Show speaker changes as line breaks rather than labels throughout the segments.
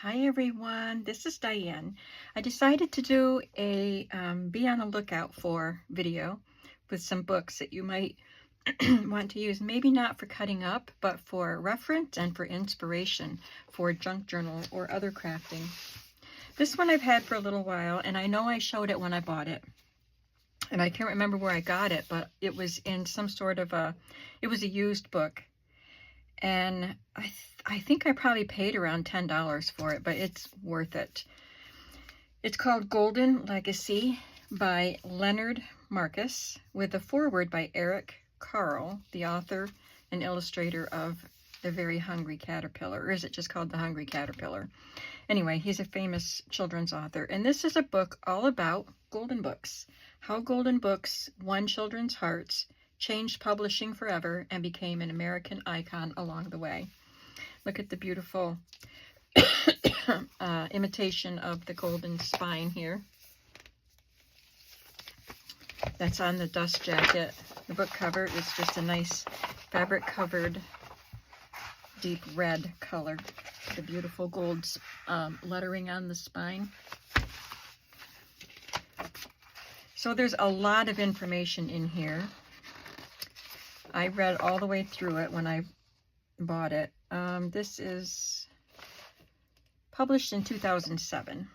Hi everyone, this is Diane. I decided to do a be on the lookout for video with some books that you might want to use, maybe not for cutting up, but for reference and for inspiration for junk journal or other crafting. This one I've had for a little while, and I know I showed it when I bought it. And I can't remember where I got it, but it was in some sort of it was a used book. And I think I probably paid around $10 for it, but it's worth it. It's called Golden Legacy by Leonard Marcus, with a foreword by Eric Carle, the author and illustrator of The Very Hungry Caterpillar. Or is it just called The Hungry Caterpillar? Anyway, he's a famous children's author. And this is a book all about golden books. How golden books won children's hearts, changed publishing forever, and became an American icon along the way. Look at the beautiful imitation of the golden spine here. That's on the dust jacket. The book cover is just a nice fabric covered deep red color. The beautiful gold lettering on the spine. So there's a lot of information in here. I read all the way through it when I bought it. This is published in 2007.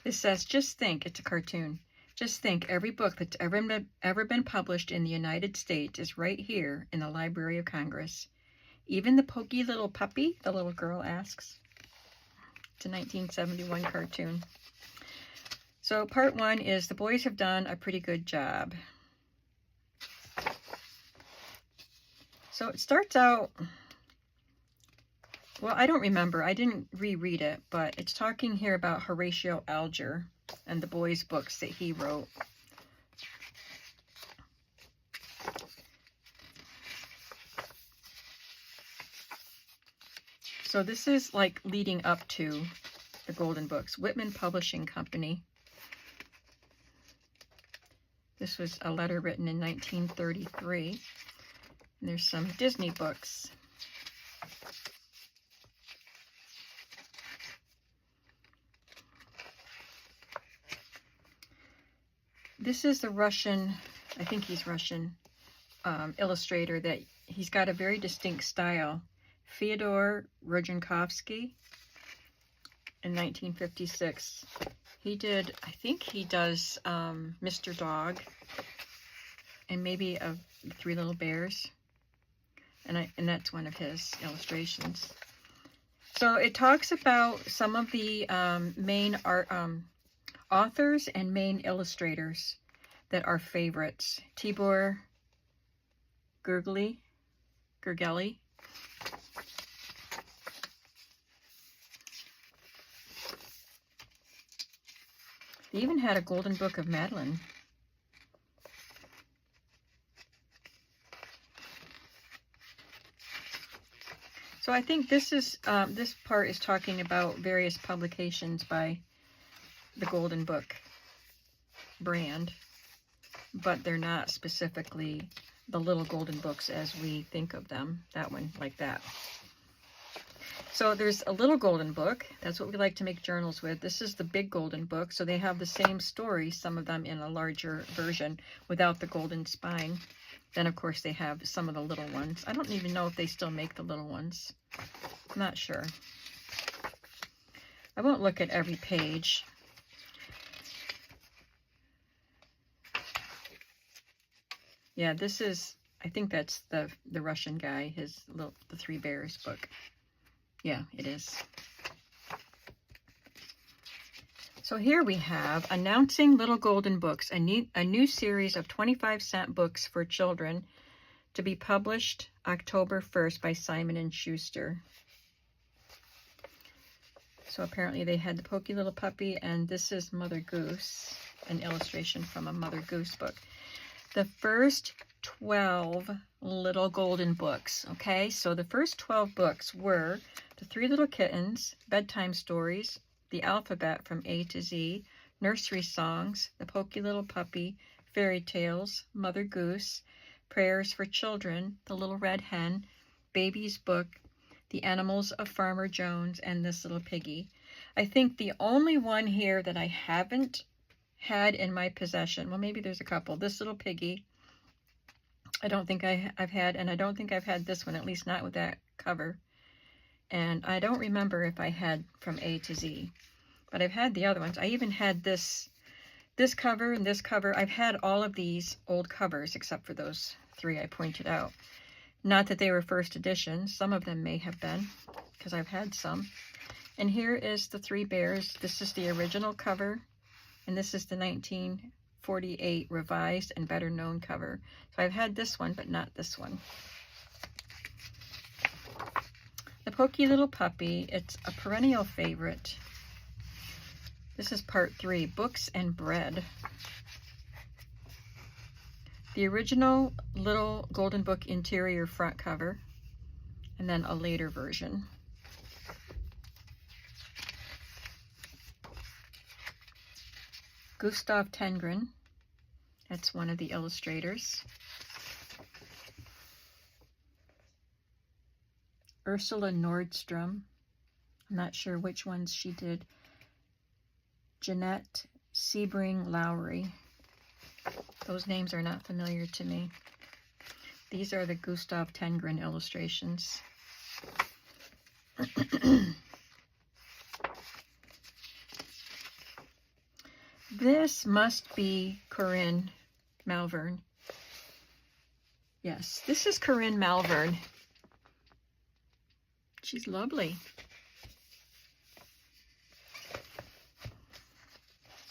It says, just think, it's a cartoon. Just think, every book that's ever been published in the United States is right here in the Library of Congress. Even the pokey little puppy, the little girl asks. It's a 1971 cartoon. So part one is the boys have done a pretty good job. So it starts out, well, I don't remember. I didn't reread it, but it's talking here about Horatio Alger and the boys' books that he wrote. So this is like leading up to the Golden Books. Whitman Publishing Company. This was a letter written in 1933. And there's some Disney books. This is the Russian, I think he's Russian, illustrator that he's got a very distinct style. Fyodor Rodzinkovsky in 1956. He did, I think he does Mr. Dog and maybe Three Little Bears. And that's one of his illustrations. So it talks about some of the main art authors and main illustrators that are favorites. Tibor Gergely. They even had a Golden Book of Madeline. So I think this is this part is talking about various publications by the Golden Book brand, but they're not specifically the little golden books as we think of them. That one, like that. So there's a little golden book. That's what we like to make journals with. This is the big golden book. So they have the same story, some of them in a larger version without the golden spine. Then, of course, they have some of the little ones. I don't even know if they still make the little ones. I'm not sure. I won't look at every page. Yeah, this is, I think that's the Russian guy, the Three Bears book. Yeah, it is. So here we have Announcing Little Golden Books, a new series of 25-cent books for children to be published October 1st by Simon & Schuster. So apparently they had the Pokey Little Puppy, and this is Mother Goose, an illustration from a Mother Goose book. The first 12 little golden books, okay? So the first 12 books were The Three Little Kittens, Bedtime Stories, The Alphabet from A to Z, Nursery Songs, The Pokey Little Puppy, Fairy Tales, Mother Goose, Prayers for Children, The Little Red Hen, Baby's Book, The Animals of Farmer Jones, and This Little Piggy. I think the only one here that I haven't had in my possession, well, maybe there's a couple. This Little Piggy, I don't think I've had, and I don't think I've had this one, at least not with that cover. And I don't remember if I had From A to Z, but I've had the other ones. I even had this cover and this cover. I've had all of these old covers except for those 3 I pointed out. Not that they were first editions. Some of them may have been, because I've had some. And here is the 3 bears. This is the original cover, and this is the 1948 revised and better known cover. So I've had this one, but not this one. The Pokey Little Puppy, it's a perennial favorite. This is part 3, Books and Bread. The original Little Golden Book interior front cover, and then a later version. Gustav Tengren, that's one of the illustrators. Ursula Nordstrom, I'm not sure which ones she did. Jeanette Sebring Lowry. Those names are not familiar to me. These are the Gustav Tengren illustrations. This must be Corinne Malvern. Yes, this is Corinne Malvern. She's lovely.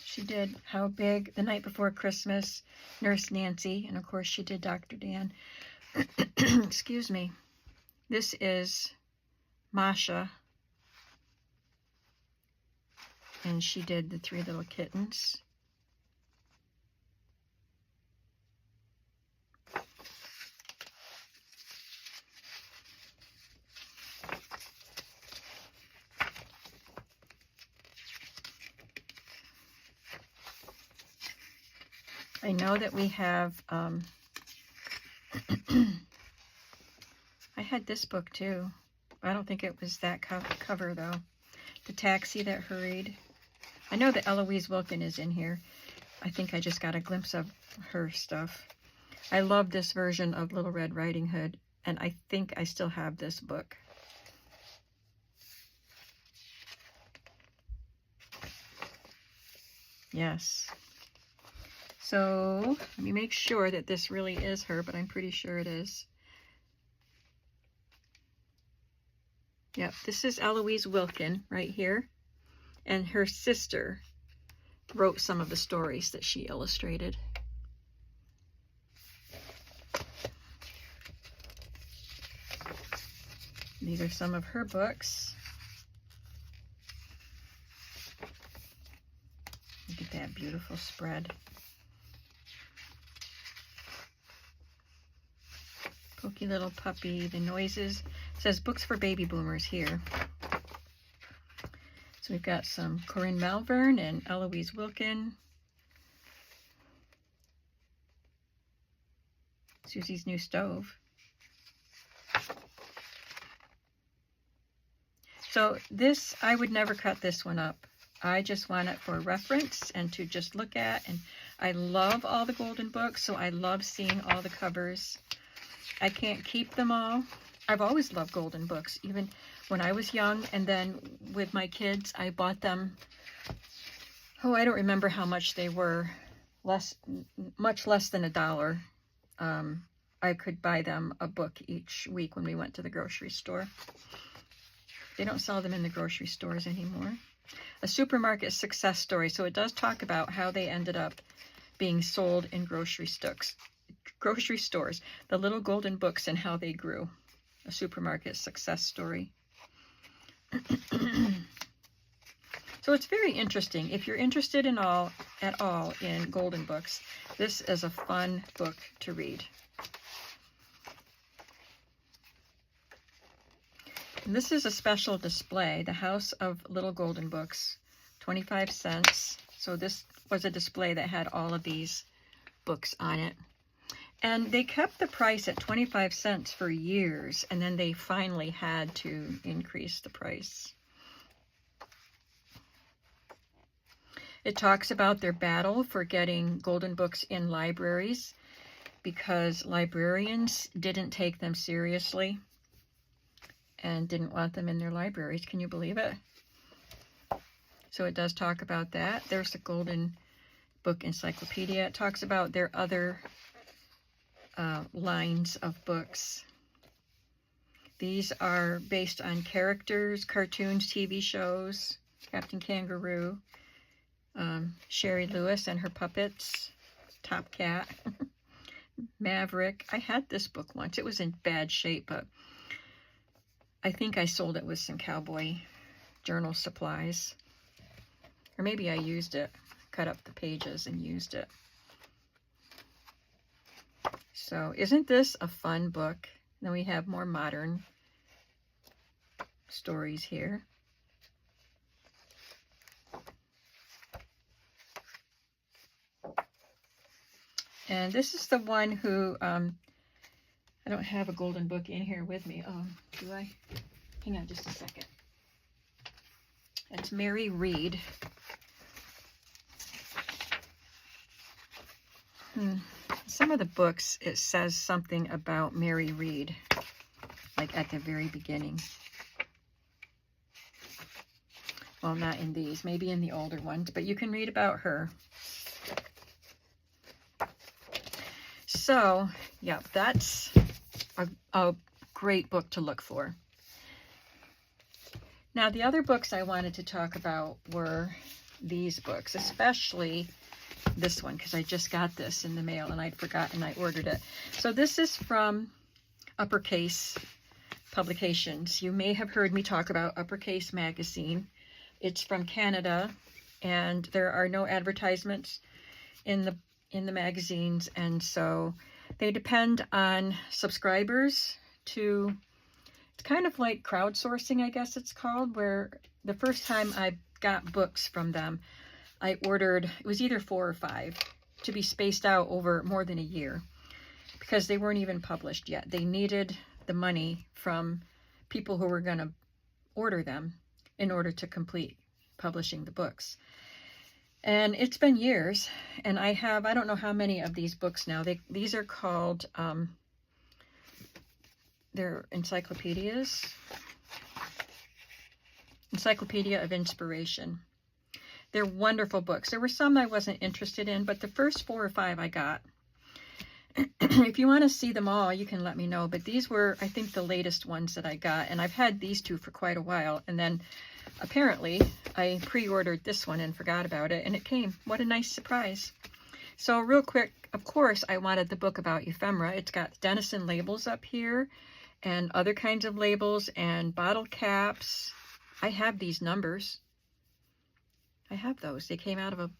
She did How Big, The Night Before Christmas, Nurse Nancy, and of course she did Dr. Dan. Excuse me. This is Masha, and she did The 3 Little Kittens. I know that we have, I had this book too. I don't think it was that cover though. The Taxi That Hurried. I know that Eloise Wilkin is in here. I think I just got a glimpse of her stuff. I love this version of Little Red Riding Hood, and I think I still have this book. Yes. So let me make sure that this really is her, but I'm pretty sure it is. Yep, this is Eloise Wilkin right here. And her sister wrote some of the stories that she illustrated. These are some of her books. Look at that beautiful spread. Pokey Little Puppy, The Noises. It says Books for Baby Boomers here. So we've got some Corinne Malvern and Eloise Wilkin. Susie's New Stove. So this, I would never cut this one up. I just want it for reference and to just look at. And I love all the Golden Books, so I love seeing all the covers. I can't keep them all. I've always loved Golden Books, even when I was young, and then with my kids, I bought them. Oh, I don't remember how much they were. Much less than $1. I could buy them a book each week when we went to the grocery store. They don't sell them in the grocery stores anymore. A Supermarket Success Story. So it does talk about how they ended up being sold in grocery stores. The Little Golden Books and how they grew. A Supermarket Success Story. So it's very interesting. If you're interested at all in Golden Books, this is a fun book to read. And this is a special display, the House of Little Golden Books, 25 cents. So this was a display that had all of these books on it. And they kept the price at 25 cents for years, and then they finally had to increase the price. It talks about their battle for getting golden books in libraries because librarians didn't take them seriously and didn't want them in their libraries. Can you believe it? So it does talk about that. There's the Golden Book Encyclopedia. It talks about their other lines of books. These are based on characters, cartoons, TV shows, Captain Kangaroo, Sherry Lewis and her puppets, Top Cat, Maverick. I had this book once. It was in bad shape, but I think I sold it with some cowboy journal supplies. Or maybe I used it, cut up the pages and used it. So isn't this a fun book? Then we have more modern stories here. And this is the one who, I don't have a golden book in here with me. Oh, do I? Hang on just a second. It's Mary Read. Some of the books, it says something about Mary Read, like at the very beginning. Well, not in these, maybe in the older ones, but you can read about her. So, yeah, that's a great book to look for. Now, the other books I wanted to talk about were these books, especially this one, because I just got this in the mail and I'd forgotten I ordered it. So this is from Uppercase Publications. You may have heard me talk about Uppercase Magazine. It's from Canada, and there are no advertisements in the magazines, and so they depend on subscribers to, it's kind of like crowdsourcing, I guess it's called, where the first time I got books from them, I ordered, it was either 4 or 5, to be spaced out over more than a year, because they weren't even published yet. They needed the money from people who were going to order them in order to complete publishing the books. And it's been years, and I have, I don't know how many of these books now. These are called, they're encyclopedias. Encyclopedia of Inspiration. They're wonderful books. There were some I wasn't interested in, but the first 4 or 5 I got. If you want to see them all, you can let me know. But these were, I think, the latest ones that I got. And I've had these 2 for quite a while. And then apparently I pre-ordered this one and forgot about it. And it came. What a nice surprise. So real quick, of course, I wanted the book about ephemera. It's got Denison labels up here and other kinds of labels and bottle caps. I have these numbers. I have those. They came out of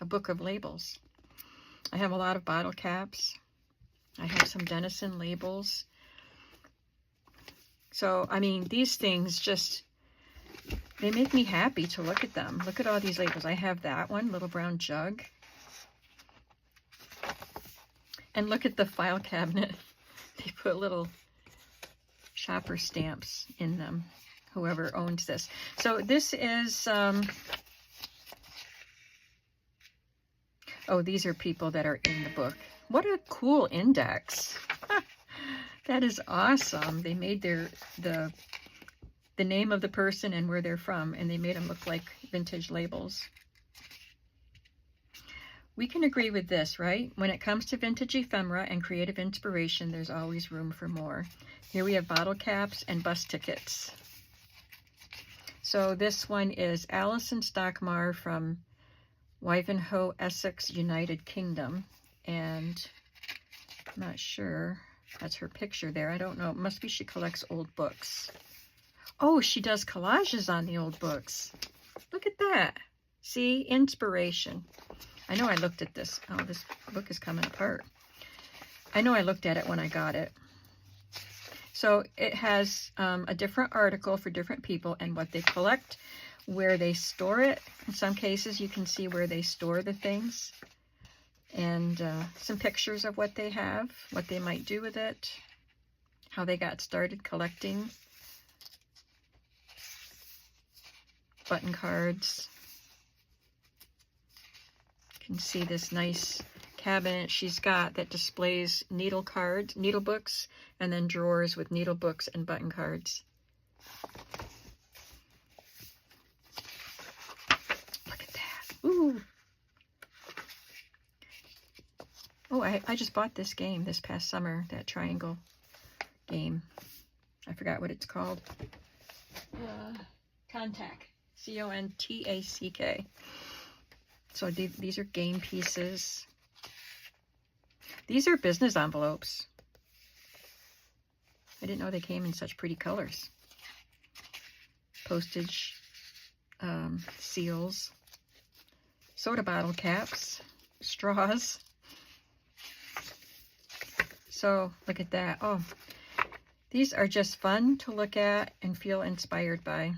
a book of labels. I have a lot of bottle caps. I have some Denison labels. So, I mean, these things just, they make me happy to look at them. Look at all these labels. I have that one, Little Brown Jug. And look at the file cabinet. They put little shopper stamps in them, whoever owns this. So this is, oh, these are people that are in the book. What a cool index. That is awesome. They made the name of the person and where they're from, and they made them look like vintage labels. We can agree with this, right? When it comes to vintage ephemera and creative inspiration, there's always room for more. Here we have bottle caps and bus tickets. So this one is Alison Stockmar from Wivenhoe, Essex, United Kingdom. And I'm not sure. That's her picture there. I don't know. It must be she collects old books. Oh, she does collages on the old books. Look at that. See? Inspiration. I know I looked at this. Oh, this book is coming apart. I know I looked at it when I got it. So it has a different article for different people and what they collect, where they store it. In some cases, you can see where they store the things. and some pictures of what they have, what they might do with it, how they got started collecting. Button cards. You can see this nice cabinet she's got that displays needle cards, needle books, and then drawers with needle books and button cards. Look at that. Ooh. Oh, I just bought this game this past summer, that triangle game. I forgot what it's called. Contact. C-O-N-T-A-C-K. So these are game pieces. These are business envelopes. I didn't know they came in such pretty colors. Postage seals. Soda bottle caps. Straws. So look at that. Oh, these are just fun to look at and feel inspired by.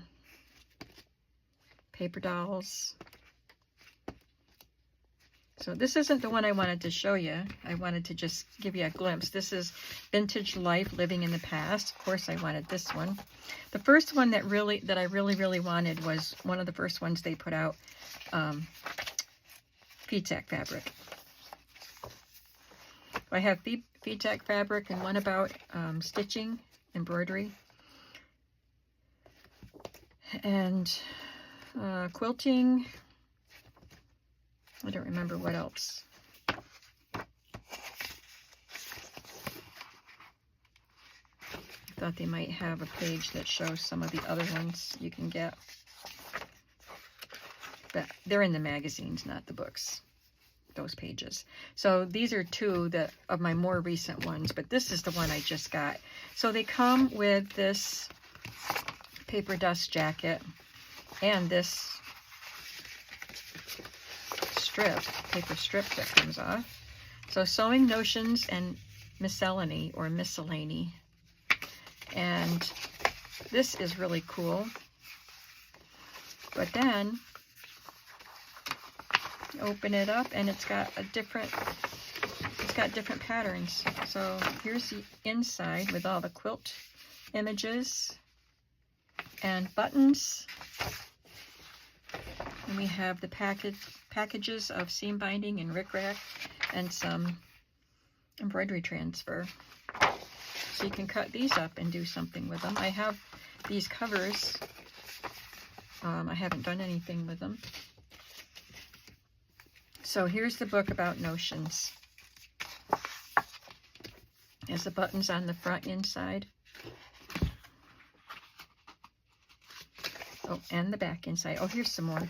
Paper dolls. So this isn't the one I wanted to show you. I wanted to just give you a glimpse. This is Vintage Life, Living in the Past. Of course I wanted this one. The first one that I really wanted was one of the first ones they put out, feedsack fabric. I have feedsack fabric and one about stitching, embroidery, and quilting. I don't remember what else. I thought they might have a page that shows some of the other ones you can get. But they're in the magazines, not the books, those pages. So these are two of my more recent ones, but this is the one I just got. So they come with this paper dust jacket and this paper strip that comes off. So sewing notions and miscellany or miscellany. And this is really cool. But then open it up and it's got different patterns. So here's the inside with all the quilt images and buttons. And we have the packages of seam binding and rickrack and some embroidery transfer. So you can cut these up and do something with them. I have these covers. I haven't done anything with them. So here's the book about notions. There's the buttons on the front inside. Oh, and the back inside. Oh, here's some more.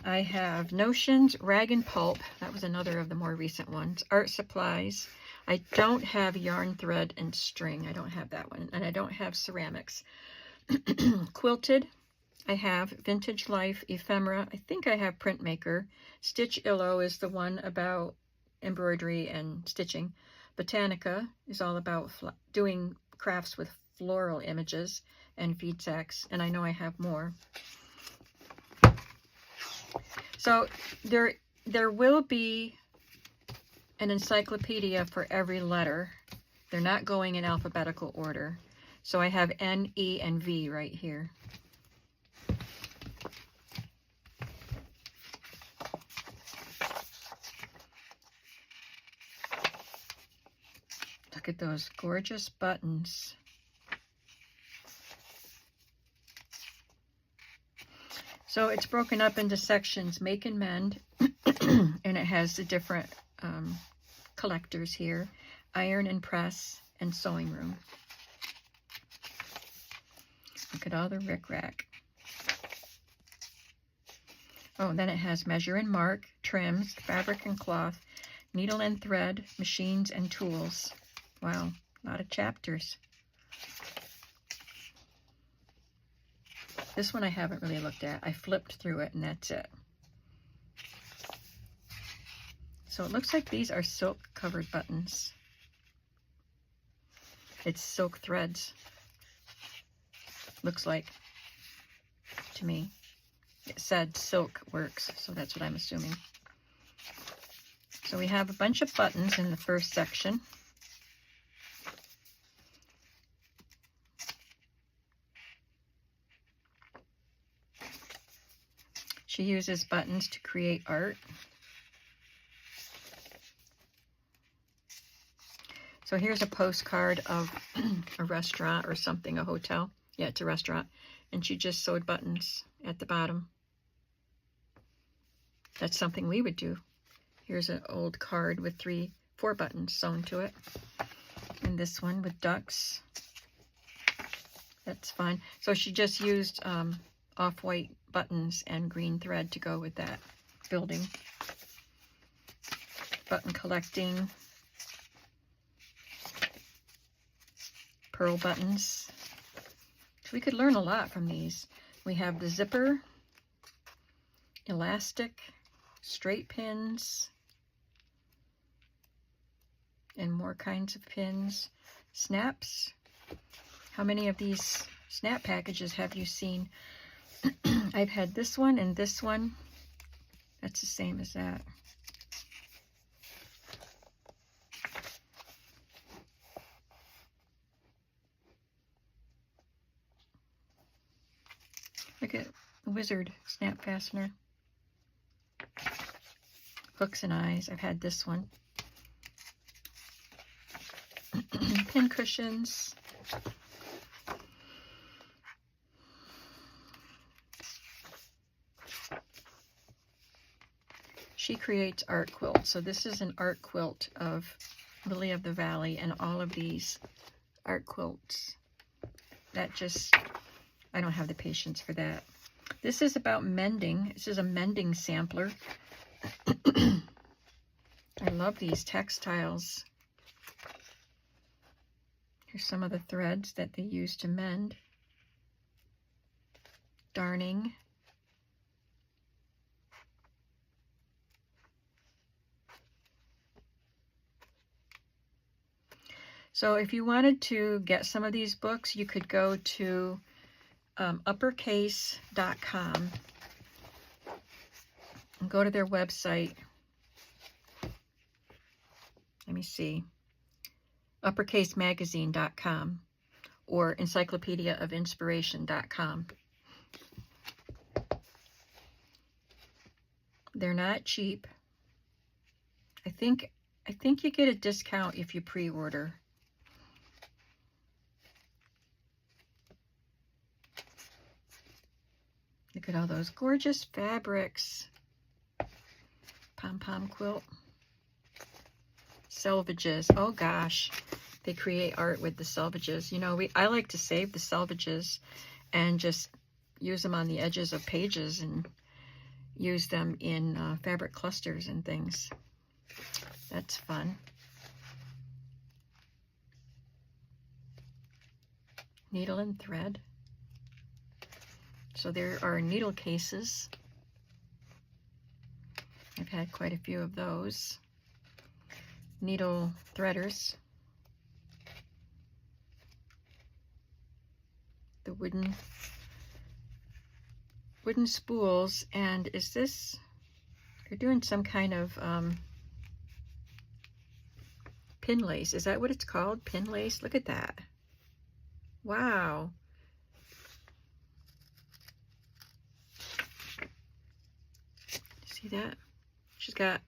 I have Notions, Rag and Pulp. That was another of the more recent ones. Art supplies. I don't have yarn, thread, and string. I don't have that one. And I don't have ceramics. Quilted. I have Vintage Life, Ephemera. I think I have Printmaker. Stitch Illo is the one about embroidery and stitching. Botanica is all about doing crafts with floral images and feed sacks. And I know I have more. So there will be an encyclopedia for every letter. They're not going in alphabetical order. So I have N, E, and V right here. Look at those gorgeous buttons. So it's broken up into sections, Make and Mend, and it has the different collectors here, Iron and Press, and Sewing Room. Look at all the rickrack. Oh, and then it has Measure and Mark, Trims, Fabric and Cloth, Needle and Thread, Machines and Tools. Wow, a lot of chapters. This one I haven't really looked at. I flipped through it and that's it. So it looks like these are silk covered buttons. It's silk threads. Looks like to me. It said silk works, so that's what I'm assuming. So we have a bunch of buttons in the first section. She uses buttons to create art. So here's a postcard of a restaurant or something, a hotel. Yeah, it's a restaurant. And she just sewed buttons at the bottom. That's something we would do. Here's an old card with 4 buttons sewn to it. And this one with ducks. That's fun. So she just used off-white buttons and green thread to go with that building. Button collecting. Pearl buttons. So we could learn a lot from these. We have the zipper, elastic, straight pins, and more kinds of pins. Snaps. How many of these snap packages have you seen? I've had this one and this one. That's the same as that. Look at the wizard snap fastener. Hooks and eyes. I've had this one. Pin cushions. She creates art quilts. So this is an art quilt of Lily of the Valley and all of these art quilts. That just, I don't have the patience for that. This is about mending. This is a mending sampler. I love these textiles. Here's some of the threads that they use to mend. Darning. So if you wanted to get some of these books, you could go to uppercase.com and go to their website. Let me see. uppercasemagazine.com or encyclopediaofinspiration.com. They're not cheap. I think you get a discount if you pre-order. Look at all those gorgeous fabrics. Pom-pom quilt. Selvages. Oh gosh, they create art with the selvages. You know, I like to save the selvages and just use them on the edges of pages and use them in fabric clusters and things. That's fun. Needle and thread. So there are needle cases. I've had quite a few of those. Needle threaders. The wooden spools. And is this, they're doing some kind of pin lace. Is that what it's called? Pin lace? Look at that. Wow. See that? She's got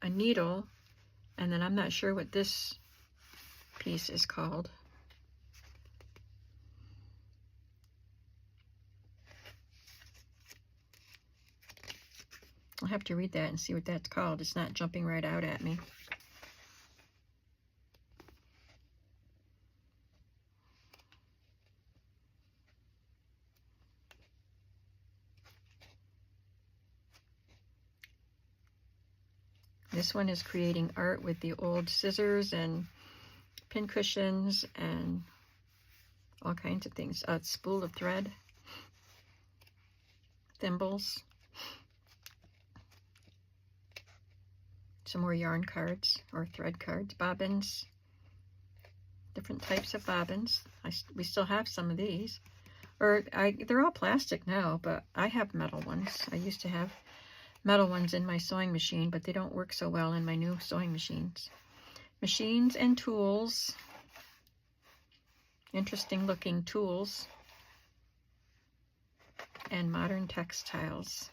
a needle, and then I'm not sure what this piece is called. I'll have to read that and see what that's called. It's not jumping right out at me. This one is creating art with the old scissors and pin cushions and all kinds of things. A spool of thread, thimbles, some more yarn cards or thread cards, bobbins, different types of bobbins. We still have some of these. They're all plastic now, but I have metal ones. I used to have metal ones in my sewing machine, but they don't work so well in my new sewing machines. Machines and tools. Interesting looking tools. And modern textiles.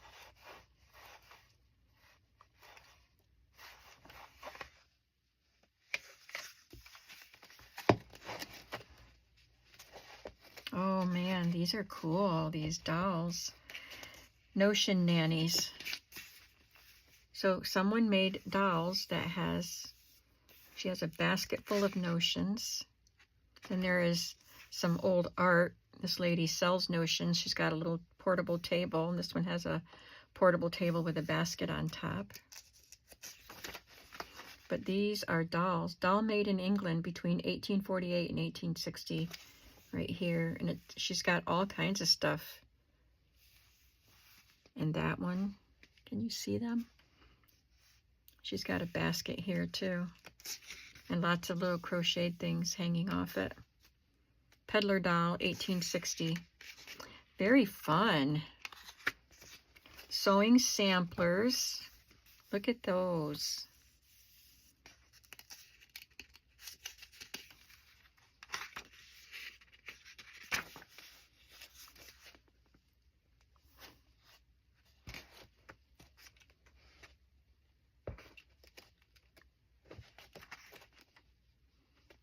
Oh man, these are cool, these dolls. Notion nannies. So someone made dolls that she has a basket full of notions. And there is some old art. This lady sells notions. She's got a little portable table, and this one has a portable table with a basket on top. But these are dolls. Doll made in England between 1848 and 1860. Right here. And she's got all kinds of stuff. And that one, can you see them? She's got a basket here too. And lots of little crocheted things hanging off it. Peddler doll, 1860. Very fun. Sewing samplers. Look at those.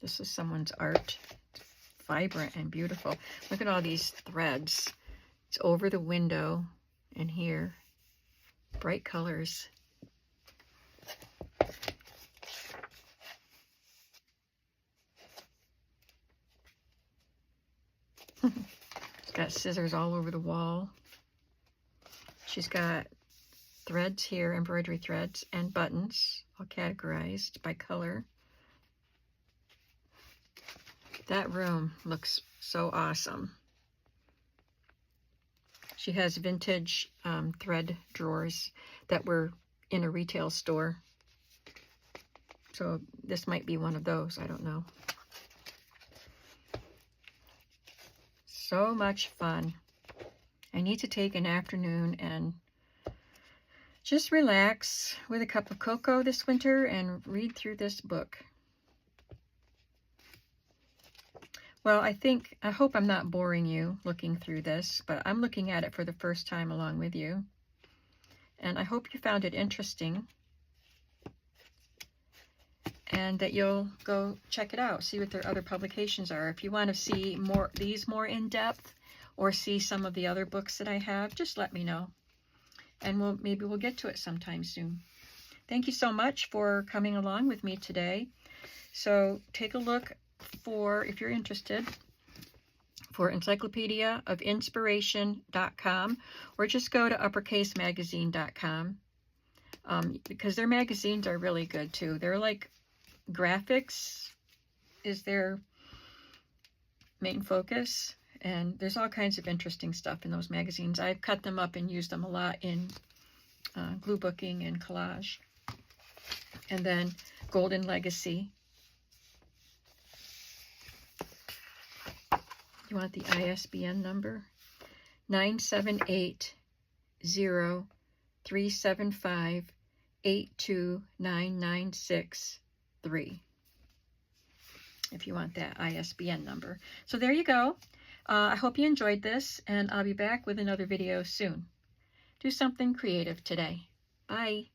This is someone's art. Vibrant and beautiful. Look at all these threads. It's over the window and here. Bright colors. It's got scissors all over the wall. She's got threads here, embroidery threads, and buttons, all categorized by color. That room looks so awesome. She has vintage thread drawers that were in a retail store. So this might be one of those, I don't know. So much fun. I need to take an afternoon and just relax with a cup of cocoa this winter and read through this book. Well, I hope I'm not boring you looking through this, but I'm looking at it for the first time along with you. And I hope you found it interesting and that you'll go check it out, see what their other publications are. If you want to see these more in depth or see some of the other books that I have, just let me know. And maybe we'll get to it sometime soon. Thank you so much for coming along with me today. So take a look for, if you're interested, for encyclopedia of inspiration.com, or just go to uppercasemagazine.com, because their magazines are really good too. They're like graphics is their main focus, and there's all kinds of interesting stuff in those magazines. I've cut them up and used them a lot in glue booking and collage. And then Golden Legacy. You want the ISBN number? 978-0-375-82996-3. If you want that ISBN number. So there you go. I hope you enjoyed this, and I'll be back with another video soon. Do something creative today. Bye.